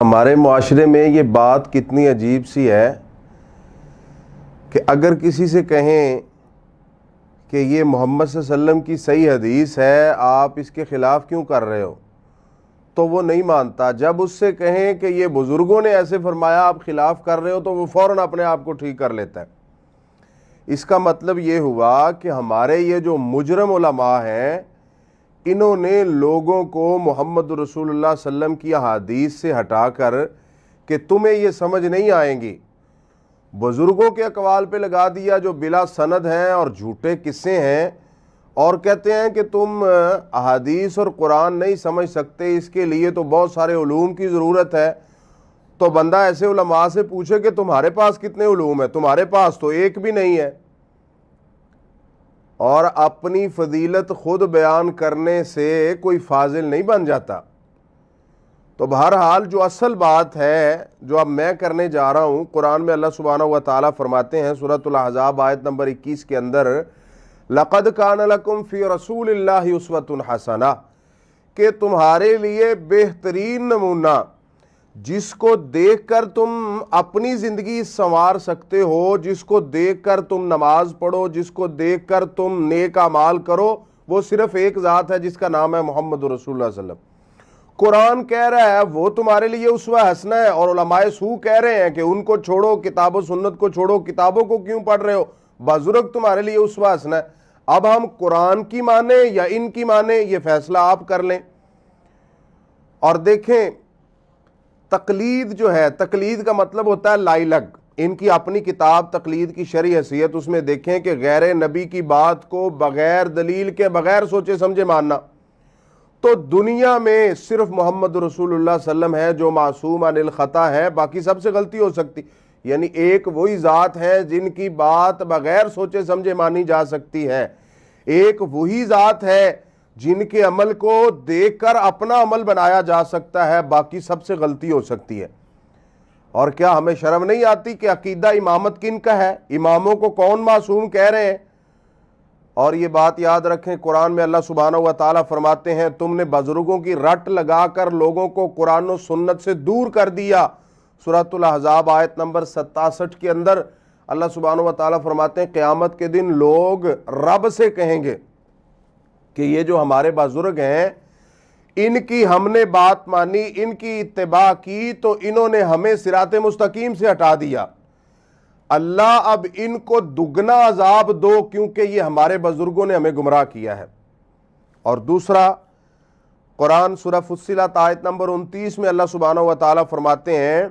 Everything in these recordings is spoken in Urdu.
ہمارے معاشرے میں یہ بات کتنی عجیب سی ہے کہ اگر کسی سے کہیں کہ یہ محمد صلی اللہ علیہ وسلم کی صحیح حدیث ہے، آپ اس کے خلاف کیوں کر رہے ہو، تو وہ نہیں مانتا۔ جب اس سے کہیں کہ یہ بزرگوں نے ایسے فرمایا، آپ خلاف کر رہے ہو، تو وہ فوراً اپنے آپ کو ٹھیک کر لیتا ہے۔ اس کا مطلب یہ ہوا کہ ہمارے یہ جو مجرم علماء ہیں، انہوں نے لوگوں کو محمد رسول اللہ صلی اللہ علیہ وسلم کی احادیث سے ہٹا کر کہ تمہیں یہ سمجھ نہیں آئیں گی، بزرگوں کے اقوال پہ لگا دیا جو بلا سند ہیں اور جھوٹے قصے ہیں، اور کہتے ہیں کہ تم احادیث اور قرآن نہیں سمجھ سکتے، اس کے لیے تو بہت سارے علوم کی ضرورت ہے۔ تو بندہ ایسے علماء سے پوچھے کہ تمہارے پاس کتنے علوم ہیں؟ تمہارے پاس تو ایک بھی نہیں ہے۔ اور اپنی فضیلت خود بیان کرنے سے کوئی فاضل نہیں بن جاتا۔ تو بہرحال جو اصل بات ہے جو اب میں کرنے جا رہا ہوں، قرآن میں اللہ سبحانہ و تعالیٰ فرماتے ہیں سورۃ الاحزاب آیت نمبر 21 کے اندر، لَقَدْ كَانَ لَكُمْ فِي رَسُولِ اللَّهِ أُسْوَةٌ حَسَنَةٌ، کہ تمہارے لیے بہترین نمونہ جس کو دیکھ کر تم اپنی زندگی سنوار سکتے ہو، جس کو دیکھ کر تم نماز پڑھو، جس کو دیکھ کر تم نیک اعمال کرو، وہ صرف ایک ذات ہے جس کا نام ہے محمد رسول اللہ صلی اللہ علیہ وسلم۔ قرآن کہہ رہا ہے وہ تمہارے لیے اسوہ حسنہ ہے، اور علماء سو کہہ رہے ہیں کہ ان کو چھوڑو، کتاب و سنت کو چھوڑو، کتابوں کو کیوں پڑھ رہے ہو، بزرگ تمہارے لیے اسوہ حسنہ ہے۔ اب ہم قرآن کی مانیں یا ان کی مانیں، یہ فیصلہ آپ کر لیں۔ اور دیکھیں، تقلید جو ہے، تقلید کا مطلب ہوتا ہے لائی لگ۔ ان کی اپنی کتاب تقلید کی شرعی حیثیت، اس میں دیکھیں کہ غیر نبی کی بات کو بغیر دلیل کے، بغیر سوچے سمجھے ماننا۔ تو دنیا میں صرف محمد رسول اللہ صلی اللہ علیہ وسلم ہے جو معصوم عن الخطا ہے، باقی سب سے غلطی ہو سکتی، یعنی ایک وہی ذات ہے جن کی بات بغیر سوچے سمجھے مانی جا سکتی ہے، ایک وہی ذات ہے جن کے عمل کو دیکھ کر اپنا عمل بنایا جا سکتا ہے، باقی سب سے غلطی ہو سکتی ہے۔ اور کیا ہمیں شرم نہیں آتی کہ عقیدہ امامت کن کا ہے؟ اماموں کو کون معصوم کہہ رہے ہیں؟ اور یہ بات یاد رکھیں، قرآن میں اللہ سبحانہ و تعالیٰ فرماتے ہیں تم نے بزرگوں کی رٹ لگا کر لوگوں کو قرآن و سنت سے دور کر دیا۔ سورۃ الاحزاب آیت نمبر 67 کے اندر اللہ سبحانہ و تعالیٰ فرماتے ہیں قیامت کے دن لوگ رب سے کہیں گے کہ یہ جو ہمارے بزرگ ہیں، ان کی ہم نے بات مانی، ان کی اتباع کی، تو انہوں نے ہمیں صراط مستقیم سے ہٹا دیا، اللہ اب ان کو دگنا عذاب دو کیونکہ یہ ہمارے بزرگوں نے ہمیں گمراہ کیا ہے۔ اور دوسرا، قرآن سورہ فصلت آیت نمبر 29 میں اللہ سبحانہ و تعالیٰ فرماتے ہیں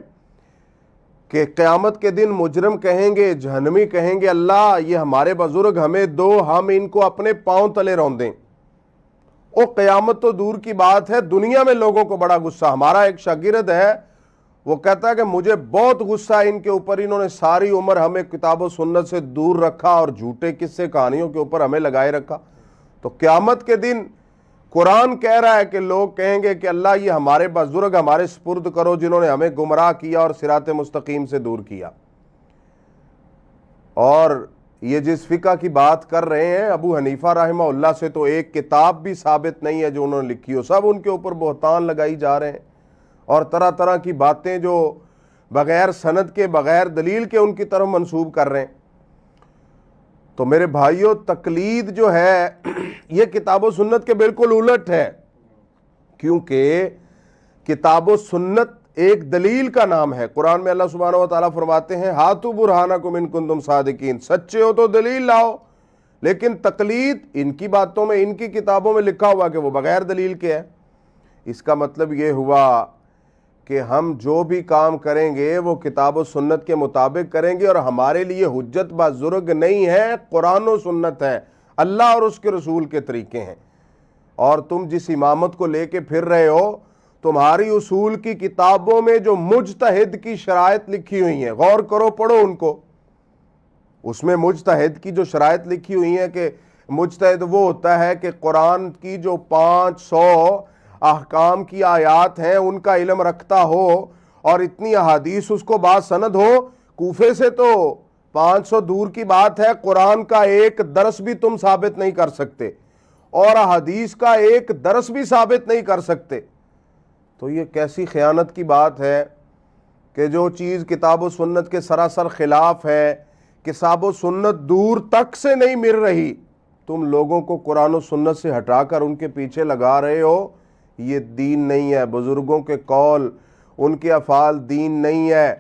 کہ قیامت کے دن مجرم کہیں گے، جہنمی کہیں گے، اللہ یہ ہمارے بزرگ ہمیں دو، ہم ان کو اپنے پاؤں تلے روندیں۔ او قیامت تو دور کی بات ہے، دنیا میں لوگوں کو بڑا غصہ۔ ہمارا ایک شاگرد ہے، وہ کہتا ہے کہ مجھے بہت غصہ ہے ان کے اوپر، انہوں نے ساری عمر ہمیں کتاب و سنت سے دور رکھا اور جھوٹے قصے کہانیوں کے اوپر ہمیں لگائے رکھا۔ تو قیامت کے دن قرآن کہہ رہا ہے کہ لوگ کہیں گے کہ اللہ یہ ہمارے بزرگ ہمارے سپرد کرو جنہوں نے ہمیں گمراہ کیا اور صراط مستقیم سے دور کیا۔ اور یہ جس فقہ کی بات کر رہے ہیں، ابو حنیفہ رحمہ اللہ سے تو ایک کتاب بھی ثابت نہیں ہے جو انہوں نے لکھی ہو، سب ان کے اوپر بہتان لگائی جا رہے ہیں اور طرح طرح کی باتیں جو بغیر سند کے، بغیر دلیل کے ان کی طرف منسوب کر رہے ہیں۔ تو میرے بھائیوں، تقلید جو ہے یہ کتاب و سنت کے بالکل الٹ ہے، کیونکہ کتاب و سنت ایک دلیل کا نام ہے۔ قرآن میں اللہ سبحانہ و تعالیٰ فرماتے ہیں ہاتھو برہانکم ان کنتم صادقین، سچے ہو تو دلیل لاؤ۔ لیکن تقلید ان کی باتوں میں، ان کی کتابوں میں لکھا ہوا کہ وہ بغیر دلیل کے ہے۔ اس کا مطلب یہ ہوا کہ ہم جو بھی کام کریں گے وہ کتاب و سنت کے مطابق کریں گے، اور ہمارے لیے حجت بزرگ نہیں ہے، قرآن و سنت ہے، اللہ اور اس کے رسول کے طریقے ہیں۔ اور تم جس امامت کو لے کے پھر رہے ہو، تمہاری اصول کی کتابوں میں جو مجتہد کی شرائط لکھی ہوئی ہیں، غور کرو، پڑھو ان کو۔ اس میں مجتہد کی جو شرائط لکھی ہوئی ہیں کہ مجتہد وہ ہوتا ہے کہ قرآن کی جو 500 احکام کی آیات ہیں ان کا علم رکھتا ہو، اور اتنی احادیث اس کو با سند ہو۔ کوفے سے تو 500 دور کی بات ہے، قرآن کا ایک درس بھی تم ثابت نہیں کر سکتے، اور احادیث کا ایک درس بھی ثابت نہیں کر سکتے۔ تو یہ کیسی خیانت کی بات ہے کہ جو چیز کتاب و سنت کے سراسر خلاف ہے، کتاب و سنت دور تک سے نہیں مل رہی، تم لوگوں کو قرآن و سنت سے ہٹا کر ان کے پیچھے لگا رہے ہو، یہ دین نہیں ہے۔ بزرگوں کے قول، ان کے افعال دین نہیں ہے۔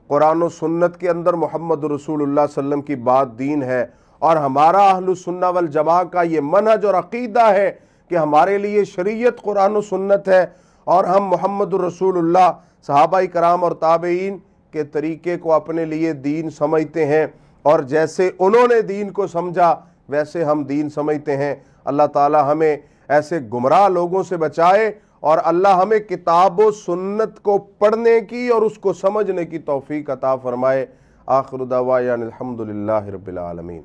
قرآن و سنت کے اندر محمد رسول اللہ صلی اللہ علیہ وسلم کی بات دین ہے، اور ہمارا اہل السنہ والجماعہ کا یہ منہج اور عقیدہ ہے کہ ہمارے لیے شریعت قرآن و سنت ہے، اور ہم محمد رسول اللہ، صحابہ کرام اور تابعین کے طریقے کو اپنے لیے دین سمجھتے ہیں، اور جیسے انہوں نے دین کو سمجھا ویسے ہم دین سمجھتے ہیں۔ اللہ تعالی ہمیں ایسے گمراہ لوگوں سے بچائے، اور اللہ ہمیں کتاب و سنت کو پڑھنے کی اور اس کو سمجھنے کی توفیق عطا فرمائے۔ آخر دعوانا الحمدللہ رب العالمین۔